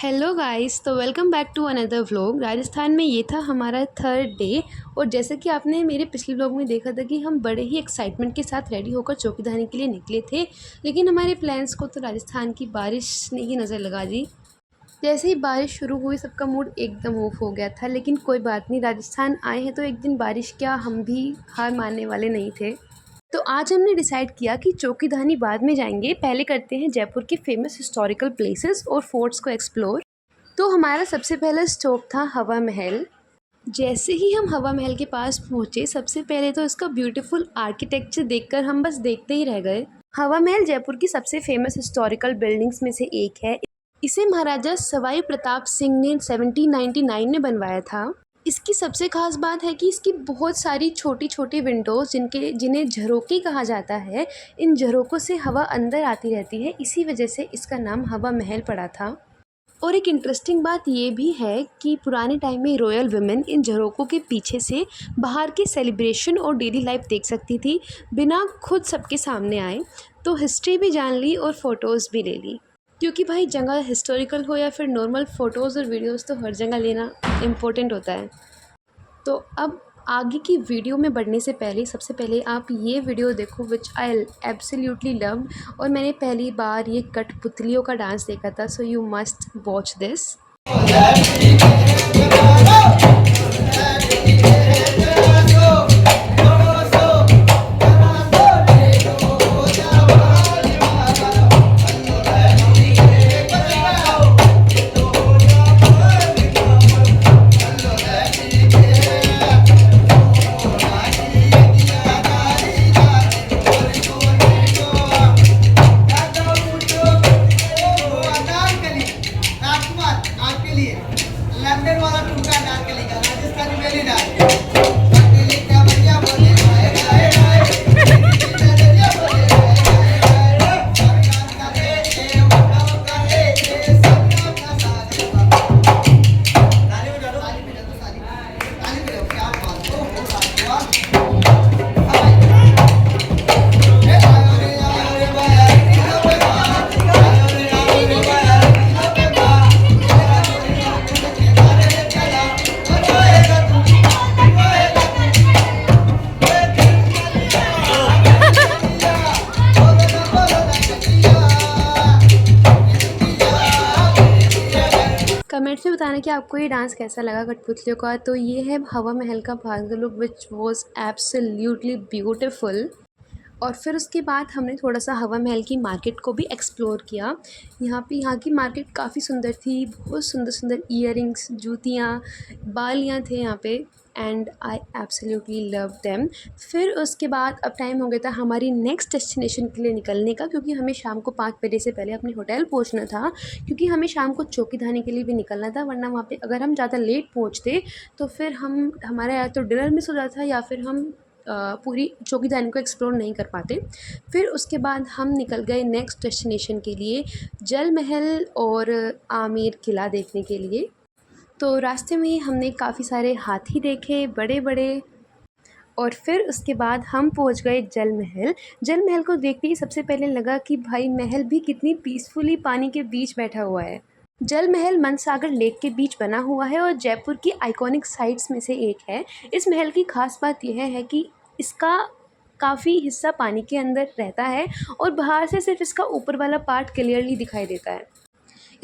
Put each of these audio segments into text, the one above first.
Hello guys, तो welcome back to another vlog. Rajasthan में ये था हमारा थर्ड डे। और जैसे कि आपने मेरे पिछले व्लॉग में देखा था कि हम बड़े ही एक्साइटमेंट के साथ रेडी होकर चौकीदानी के लिए निकले थे, लेकिन हमारे प्लान्स को तो राजस्थान की बारिश ने ही नज़र लगा दी। जैसे ही बारिश शुरू हुई सबका मूड एकदम ऑफ हो गया था, लेकिन कोई बात नहीं, राजस्थान आए हैं तो एक दिन बारिश क्या, हम भी हार मानने वाले नहीं थे। तो आज हमने डिसाइड किया कि चौकीधानी बाद में जाएंगे, पहले करते हैं जयपुर के फेमस हिस्टोरिकल प्लेसेस और फोर्ट्स को एक्सप्लोर। तो हमारा सबसे पहला स्टॉप था हवा महल। जैसे ही हम हवा महल के पास पहुँचे, सबसे पहले तो इसका ब्यूटीफुल आर्किटेक्चर देखकर हम बस देखते ही रह गए। हवा महल जयपुर की सबसे फेमस हिस्टोरिकल बिल्डिंग्स में से एक है। इसे महाराजा सवाई प्रताप सिंह ने 1799 में बनवाया था। इसकी सबसे खास बात है कि इसकी बहुत सारी छोटी छोटी विंडोज़ जिन्हें झरोके कहा जाता है, इन झरोकों से हवा अंदर आती रहती है, इसी वजह से इसका नाम हवा महल पड़ा था। और एक इंटरेस्टिंग बात ये भी है कि पुराने टाइम में रॉयल वुमेन इन झरोकों के पीछे से बाहर के सेलिब्रेशन और डेली लाइफ देख सकती थी, बिना खुद सबके सामने आए। तो हिस्ट्री भी जान ली और फ़ोटोज़ भी ले ली, क्योंकि भाई जगह हिस्टोरिकल हो या फिर नॉर्मल फ़ोटोज़ और वीडियोज़ तो हर जगह लेना इम्पोर्टेंट होता है। तो अब आगे की वीडियो में बढ़ने से पहले सबसे पहले आप ये वीडियो देखो विच आई एब्सोल्युटली लव। और मैंने पहली बार ये कठपुतलियों का डांस देखा था, so you must watch this. London वाला ठुमका डाल के लेगा राजस्थानी मेली डाल अकेले क्या बढ़िया बोले हाय हाय हाय नजरिया बोले हाय हाय सरकार का दे बताओ का दे सबका का साथ ताली बजा दो ताली बजाओ क्या बात हो साथ कमेंट्स में बताना कि आपको ये डांस कैसा लगा कठपुतलियों का। तो ये है हवा महल का बाहर का look which was absolutely beautiful. और फिर उसके बाद हमने थोड़ा सा हवा महल की मार्केट को भी एक्सप्लोर किया। यहाँ की मार्केट काफ़ी सुंदर थी, बहुत सुंदर सुंदर ईयरिंग्स, जूतियाँ, बालियाँ थे यहाँ पे, and I absolutely love them. फिर उसके बाद अब टाइम हो गया था हमारी नेक्स्ट डेस्टिनेशन के लिए निकलने का, क्योंकि हमें शाम को 5 बजे से पहले अपने होटल पहुँचना था, क्योंकि हमें शाम को चौकीधानी के लिए भी निकलना था। वरना वहाँ पे अगर हम ज़्यादा लेट पहुँचते तो फिर हमारा या तो डिनर मिस हो जाता या फिर हम पूरी चौकीधानी को एक्सप्लोर नहीं कर पाते। फिर उसके बाद हम निकल गए नेक्स्ट डेस्टिनेशन के लिए, जल महल और आमेर किला देखने के लिए। तो रास्ते में हमने काफ़ी सारे हाथी देखे, बड़े बड़े। और फिर उसके बाद हम पहुंच गए जल महल। जल महल को देखते ही सबसे पहले लगा कि भाई महल भी कितनी पीसफुली पानी के बीच बैठा हुआ है। जल महल मनसागर लेक के बीच बना हुआ है और जयपुर की आइकॉनिक साइट्स में से एक है। इस महल की खास बात यह है कि इसका काफ़ी हिस्सा पानी के अंदर रहता है और बाहर से सिर्फ इसका ऊपर वाला पार्ट क्लियरली दिखाई देता है।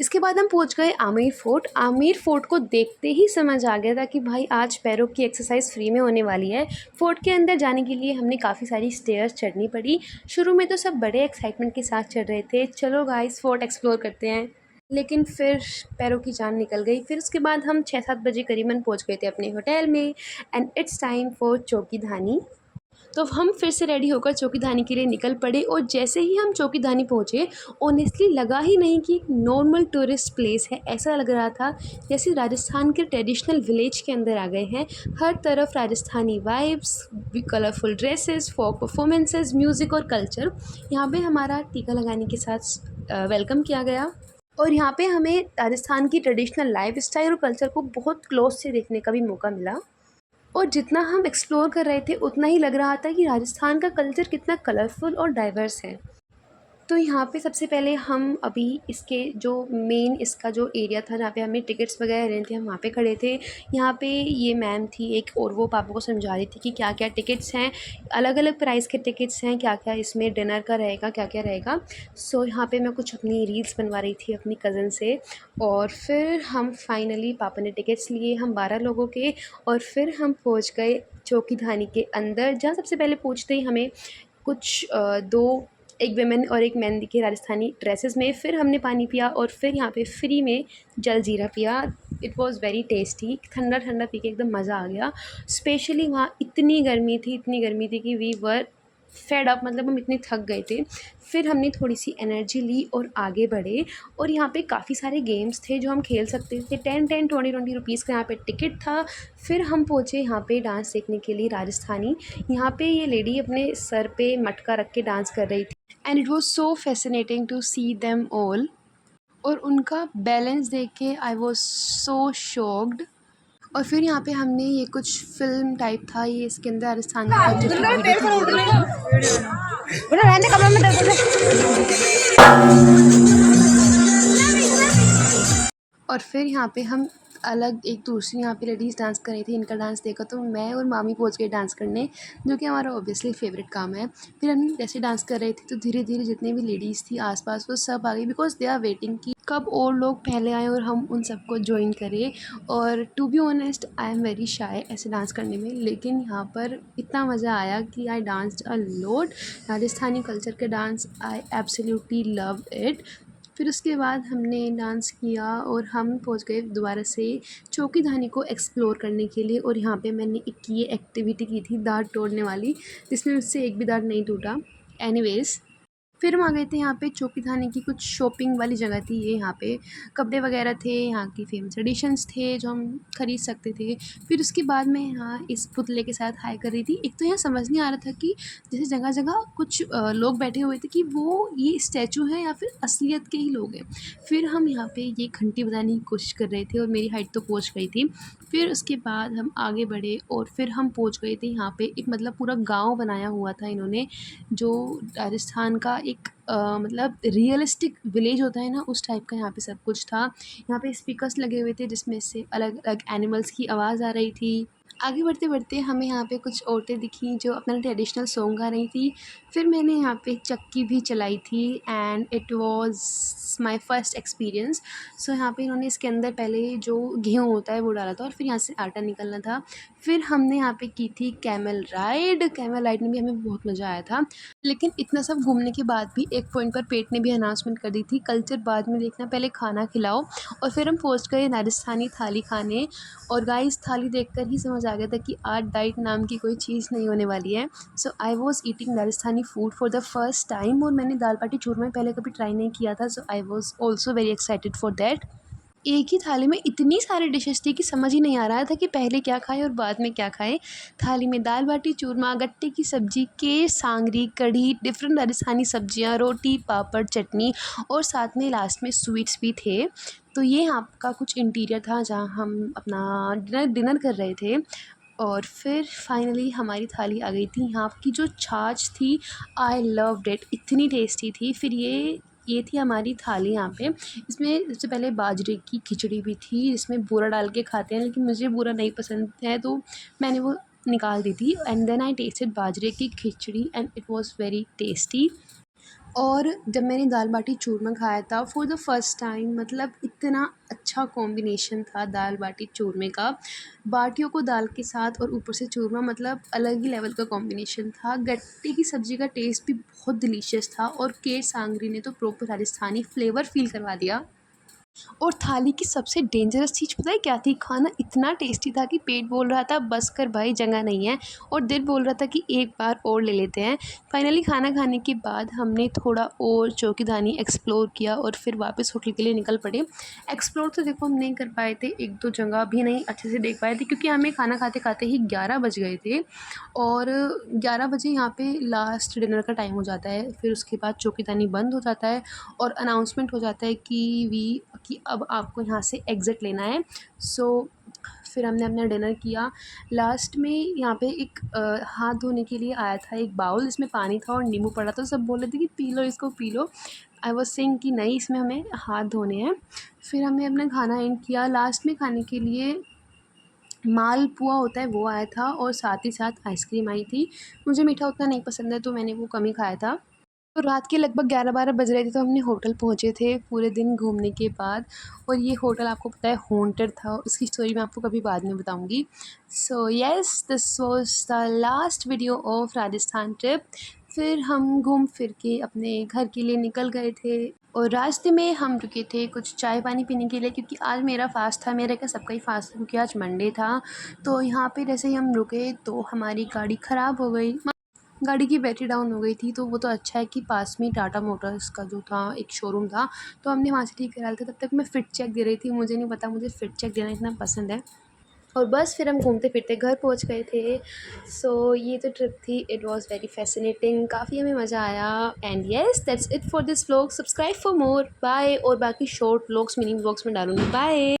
इसके बाद हम पहुंच गए आमेर फोर्ट। आमेर फोर्ट को देखते ही समझ आ गया था कि भाई आज पैरों की एक्सरसाइज फ्री में होने वाली है। फोर्ट के अंदर जाने के लिए हमने काफ़ी सारी स्टेयर्स चढ़नी पड़ी। शुरू में तो सब बड़े एक्साइटमेंट के साथ चढ़ रहे थे, चलो गाइस फोर्ट एक्सप्लोर करते हैं, लेकिन फिर पैरों की जान निकल गई। फिर उसके बाद हम 6-7 बजे करीबन पहुंच गए थे अपने होटल में, एंड इट्स टाइम फॉर चौकीधानी। तो हम फिर से रेडी होकर चौकीधानी के लिए निकल पड़े। और जैसे ही हम चौकीधानी पहुँचे, ऑनेस्टली लगा ही नहीं कि एक नॉर्मल टूरिस्ट प्लेस है। ऐसा लग रहा था जैसे राजस्थान के ट्रेडिशनल विलेज के अंदर आ गए हैं। हर तरफ राजस्थानी वाइब्स, कलरफुल ड्रेसेस, फोक परफॉर्मेंसेस, म्यूज़िक और कल्चर। यहाँ पे हमारा टीका लगाने के साथ वेलकम किया गया। और यहाँ पे हमें राजस्थान की ट्रेडिशनल लाइफ स्टाइल और कल्चर को बहुत क्लोज से देखने का भी मौका मिला। और जितना हम एक्सप्लोर कर रहे थे उतना ही लग रहा था कि राजस्थान का कल्चर कितना कलरफुल और डाइवर्स है। तो यहाँ पे सबसे पहले हम अभी इसके जो मेन इसका जो एरिया था जहाँ पे हमें टिकट्स वगैरह लेने थे, हम वहाँ पे खड़े थे। यहाँ पे ये मैम थी एक, और वो पापा को समझा रही थी कि क्या क्या टिकट्स हैं, अलग अलग प्राइस के टिकट्स हैं, क्या क्या इसमें डिनर का रहेगा, क्या क्या रहेगा। सो यहाँ पे मैं कुछ अपनी रील्स बनवा रही थी अपनी कज़न से, और फिर हम फाइनली पापा ने टिकट्स लिए हम 12 लोगों के, और फिर हम पहुँच गए चौकीधानी के अंदर, जहाँ सबसे पहले पहुँचते ही हमें कुछ दो, एक विमेन और एक मैन दिखे राजस्थानी ड्रेसेस में। फिर हमने पानी पिया और फिर यहाँ पे फ्री में जलजीरा पिया। इट वाज़ वेरी टेस्टी, ठंडा ठंडा पी के एकदम मज़ा आ गया। स्पेशली वहाँ इतनी गर्मी थी, इतनी गर्मी थी कि वी वर फेड अप, मतलब हम इतने थक गए थे। फिर हमने थोड़ी सी एनर्जी ली और आगे बढ़े, और यहाँ पे काफ़ी सारे गेम्स थे जो हम खेल सकते थे। 10-10, 20-20 रुपीज़ का यहाँ पे टिकट था। फिर हम पहुँचे यहाँ पे डांस सीखने के लिए राजस्थानी। यहाँ पे ये लेडी अपने सर पे मटका रख के डांस कर रही थी, and it was so fascinating to see them all. और उनका बैलेंस देख के आई वाज सो शॉक्ड। और फिर यहाँ पे हमने ये कुछ फ़िल्म टाइप था, ये इसके अंदर राजस्थान का कल्चर की और फिर यहाँ पे हम अलग एक दूसरी यहाँ पे लेडीज़ डांस कर रही थी। इनका डांस देखा तो मैं और मामी पहुँच गए डांस करने, जो कि हमारा ऑब्वियसली फ़ेवरेट काम है। फिर हम जैसे डांस कर रहे थे तो धीरे धीरे जितनी भी लेडीज़ थी आसपास वो सब आ गई, बिकॉज दे आर वेटिंग कि कब और लोग पहले आए और हम उन सबको ज्वाइन करें। और to be honest I am very shy ऐसे डांस करने में, लेकिन यहाँ पर इतना मज़ा आया कि I danced a lot. Rajasthani culture के dance I absolutely love it. फिर उसके बाद हमने डांस किया और हम पहुंच गए दोबारा से चौकीधानी को एक्सप्लोर करने के लिए। और यहाँ पे मैंने एक ये एक्टिविटी की थी दांत तोड़ने वाली, जिसमें मुझसे एक भी दांत नहीं टूटा। एनीवेज़, फिर हम आ गए थे यहाँ पे चौकीधानी की कुछ शॉपिंग वाली जगह थी ये। यहाँ पे कपड़े वगैरह थे, यहाँ की फेमस ट्रेडिशंस थे जो हम ख़रीद सकते थे। फिर उसके बाद मैं यहाँ इस पुतले के साथ हाय कर रही थी। एक तो यहाँ समझ नहीं आ रहा था कि जैसे जगह जगह कुछ लोग बैठे हुए थे कि वो ये स्टैचू हैं या फिर असलियत के ही लोग हैं। फिर हम यहाँ पे ये घंटी बजाने की कोशिश कर रहे थे और मेरी हाइट तो पहुँच गई थी। फिर उसके बाद हम आगे बढ़े और फिर हम पहुँच गए थे यहाँ पे एक, मतलब पूरा गाँव बनाया हुआ था इन्होंने, जो राजस्थान का एक मतलब रियलिस्टिक विलेज होता है ना, उस टाइप का यहाँ पे सब कुछ था। यहाँ पे स्पीकर्स लगे हुए थे जिसमें से अलग अलग एनिमल्स की आवाज़ आ रही थी। आगे बढ़ते बढ़ते हमें यहाँ पे कुछ औरतें दिखी जो अपना ट्रेडिशनल सॉन्ग गा रही थी। फिर मैंने यहाँ पे चक्की भी चलाई थी, and it was my first experience. So यहाँ पे इन्होंने इसके अंदर पहले जो गेहूँ होता है वो डाला था और फिर यहाँ से आटा निकलना था। फिर हमने यहाँ पे की थी कैमल राइड। कैमल राइड में भी हमें बहुत मज़ा आया था। लेकिन इतना सब घूमने के बाद भी एक पॉइंट पर पेट ने भी अनाउंसमेंट कर दी थी, कल्चर बाद में देखना, पहले खाना खिलाओ। और फिर हम पहुँच गए राजस्थानी थाली खाने। और गाइस, थाली देखकर ही समझ आ गया था कि आज डाइट नाम की कोई चीज़ नहीं होने वाली है। So I was eating Rajasthani food for the first time, और मैंने दाल बाटी चूरमा पहले कभी ट्राई नहीं किया था। So I was also very excited for that. एक ही थाली में इतनी सारी डिशेस थी कि समझ ही नहीं आ रहा था कि पहले क्या खाएं और बाद में क्या खाएं। थाली में दाल बाटी चूरमा, गट्टे की सब्जी, केर सांगरी, कढ़ी, डिफरेंट राजस्थानी सब्जियां, रोटी, पापड़, चटनी, और साथ में लास्ट में स्वीट्स भी थे। तो ये आपका कुछ इंटीरियर था जहाँ हम अपना डिनर कर रहे थे। और फिर फाइनली हमारी थाली आ गई थी। यहाँ की जो छाछ थी, आई लव्ड इट, इतनी टेस्टी थी। फिर ये थी हमारी थाली यहाँ पे। इसमें सबसे पहले बाजरे की खिचड़ी भी थी जिसमें बूरा डाल के खाते हैं, लेकिन मुझे बूरा नहीं पसंद है तो मैंने वो निकाल दी थी। एंड देन आई टेस्टेड बाजरे की खिचड़ी and it was very tasty. और जब मैंने दाल बाटी चूरमा खाया था फॉर द फर्स्ट टाइम, मतलब इतना अच्छा कॉम्बिनेशन था दाल बाटी चूरमे का। बाटियों को दाल के साथ और ऊपर से चूरमा, मतलब अलग ही लेवल का कॉम्बिनेशन था। गट्टे की सब्ज़ी का टेस्ट भी बहुत डिलीशियस था, और केर सांगरी ने तो प्रॉपर राजस्थानी फ्लेवर फ़ील करवा दिया। और थाली की सबसे डेंजरस चीज़ पता है क्या थी? खाना इतना टेस्टी था कि पेट बोल रहा था बस कर भाई, जगह नहीं है, और दिल बोल रहा था कि एक बार और ले लेते हैं। फाइनली खाना खाने के बाद हमने थोड़ा और चौकीधानी एक्सप्लोर किया और फिर वापस होटल के लिए निकल पड़े। एक्सप्लोर तो देखो हम नहीं कर पाए थे, एक दो जगह भी नहीं अच्छे से देख पाए थे, क्योंकि हमें खाना खाते खाते ही 11 बज गए थे। और 11 बजे यहाँ पे लास्ट डिनर का टाइम हो जाता है। फिर उसके बाद चौकीदानी बंद हो जाता है और अनाउंसमेंट हो जाता है कि अब आपको यहाँ से एग्ज़िट लेना है। सो फिर हमने अपना डिनर किया। लास्ट में यहाँ पे एक हाथ धोने के लिए आया था एक बाउल, इसमें पानी था और नींबू पड़ा, तो सब बोल रहे थे कि पी लो इसको, P low. I was saying कि नहीं, इसमें हमें हाथ धोने हैं। फिर हमने अपना खाना एंड किया। लास्ट में खाने के लिए मालपुआ होता है वो आया था और साथ ही साथ आइसक्रीम आई थी। मुझे मीठा उतना नहीं पसंद है तो मैंने वो कम ही खाया था। तो रात के लगभग 11-12 बज रहे थे तो हमने होटल पहुँचे थे पूरे दिन घूमने के बाद। और ये होटल आपको पता है हॉन्टेड था, उसकी स्टोरी मैं आपको कभी बाद में बताऊँगी। So yes, this was the last video of Rajasthan trip. फिर हम घूम फिर के अपने घर के लिए निकल गए थे और रास्ते में हम रुके थे कुछ चाय पानी पीने के लिए, क्योंकि आज मेरा फ़ास्ट था, मेरा क्या सबका ही फ़ास्ट था क्योंकि आज मंडे था। तो यहाँ पे जैसे ही हम रुके तो हमारी गाड़ी ख़राब हो गई। गाड़ी की बैटरी डाउन हो गई थी, तो वो तो अच्छा है कि पास में ही टाटा मोटर्स का जो था एक शोरूम था, तो हमने वहाँ से ठीक करा लिया था। तब तक मैं फ़िट चेक दे रही थी, मुझे नहीं पता मुझे फ़िट चेक देना इतना पसंद है। और बस फिर हम घूमते फिरते घर पहुँच गए थे। सो ये तो ट्रिप थी, इट वाज़ वेरी फ़ैसिनेटिंग, काफ़ी हमें मज़ा आया। And yes, that's it for this vlog. Subscribe for more. Bye. और बाकी शॉर्ट व्लॉग्स, मिनी व्लॉग्स में डालूँगी। बाय।